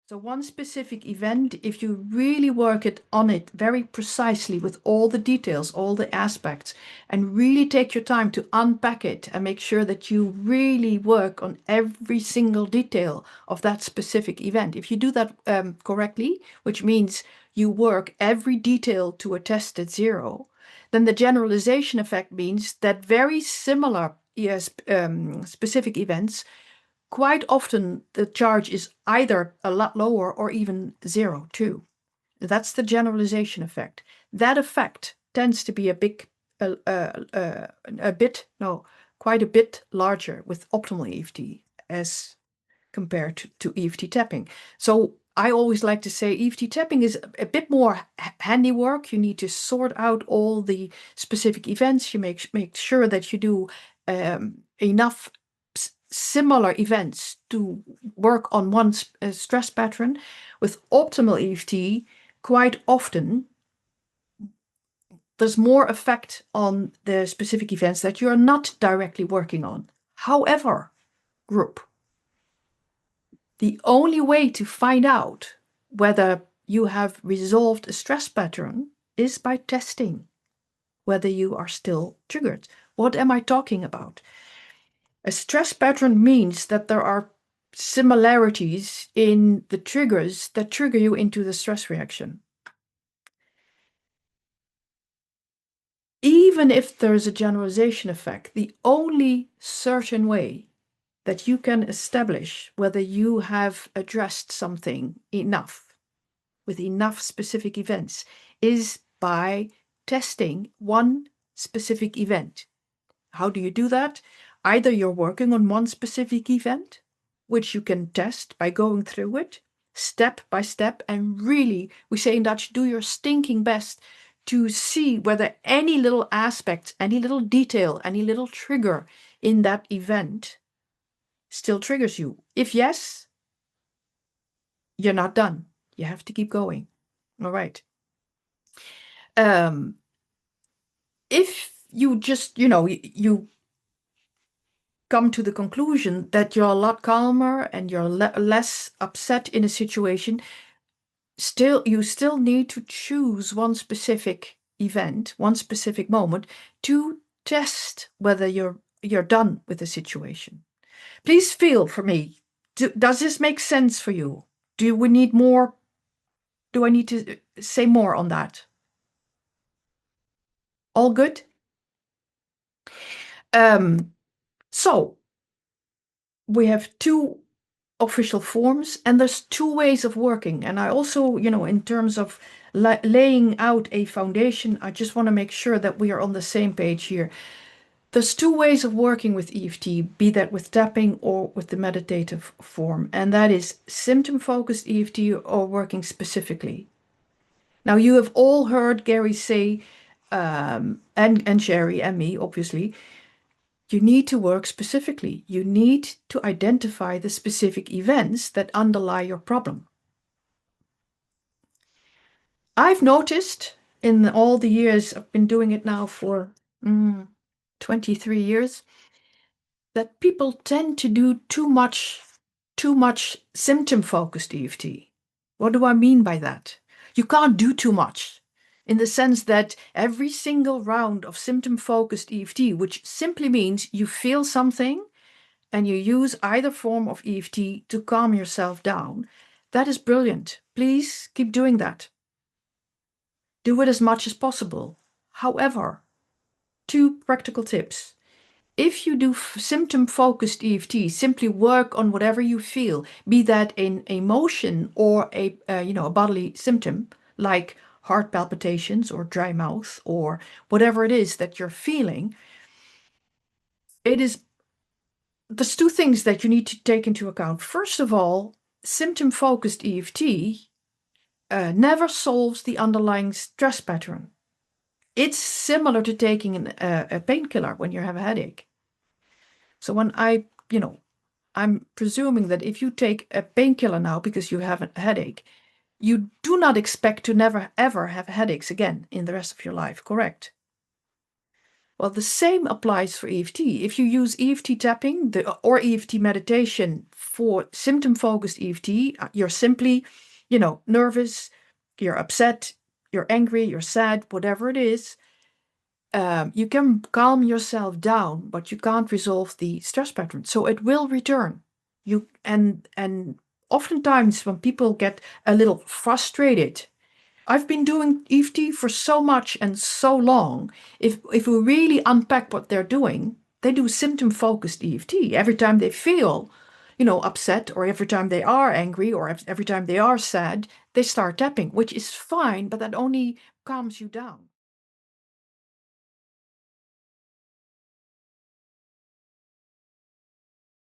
So one specific event, if you really work on it very precisely with all the details, all the aspects, and really take your time to unpack it and make sure that you really work on every single detail of that specific event. If you do that correctly, which means you work every detail to a tested zero, then the generalization effect means that very similar specific events, quite often the charge is either a lot lower or even zero too. That's the generalization effect. That effect tends to be quite a bit larger with optimal EFT as compared to EFT tapping. So I always like to say EFT tapping is a bit more handiwork. You need to sort out all the specific events. You make sure that you do enough similar events to work on one stress pattern. With optimal EFT, quite often there's more effect on the specific events that you're not directly working on. However, group, the only way to find out whether you have resolved a stress pattern is by testing whether you are still triggered. What am I talking about? A stress pattern means that there are similarities in the triggers that trigger you into the stress reaction. Even if there's a generalization effect, the only certain way that you can establish whether you have addressed something enough with enough specific events is by testing one specific event. How do you do that? Either you're working on one specific event, which you can test by going through it step by step, and really, we say in Dutch, do your stinking best to see whether any little aspect, any little detail, any little trigger in that event still triggers you. If yes, you're not done. You have to keep going. All right. If you just, you come to the conclusion that you're a lot calmer and you're less upset in a situation, you still need to choose one specific event, one specific moment to test whether you're done with the situation. Please feel for me. Does this make sense for you? Do we need more? Do I need to say more on that? All good? So we have two official forms and there's two ways of working. And I also, in terms of laying out a foundation, I just want to make sure that we are on the same page here. There's two ways of working with EFT, be that with tapping or with the meditative form, and that is symptom-focused EFT or working specifically. Now, you have all heard Gary say, and Sherry and me, obviously, you need to work specifically. You need to identify the specific events that underlie your problem. I've noticed in all the years I've been doing it now for 23 years, that people tend to do too much symptom-focused EFT. What do I mean by that? You can't do too much in the sense that every single round of symptom-focused EFT, which simply means you feel something and you use either form of EFT to calm yourself down, that is brilliant. Please keep doing that. Do it as much as possible. However, two practical tips. If you do symptom-focused EFT, simply work on whatever you feel, be that an emotion or a bodily symptom like heart palpitations or dry mouth or whatever it is that you're feeling. There's two things that you need to take into account. First of all, symptom-focused EFT never solves the underlying stress pattern. It's similar to taking a painkiller when you have a headache. So when I'm presuming that if you take a painkiller now because you have a headache, you do not expect to never ever have headaches again in the rest of your life, correct? Well, the same applies for EFT. If you use EFT tapping or EFT meditation for symptom-focused EFT, you're simply, nervous, you're upset, you're angry, you're sad, whatever it is. You can calm yourself down, but you can't resolve the stress pattern. So it will return. And oftentimes when people get a little frustrated, I've been doing EFT for so much and so long. If we really unpack what they're doing, they do symptom-focused EFT. Every time they feel, upset, or every time they are angry, or every time they are sad, they start tapping, which is fine, but that only calms you down.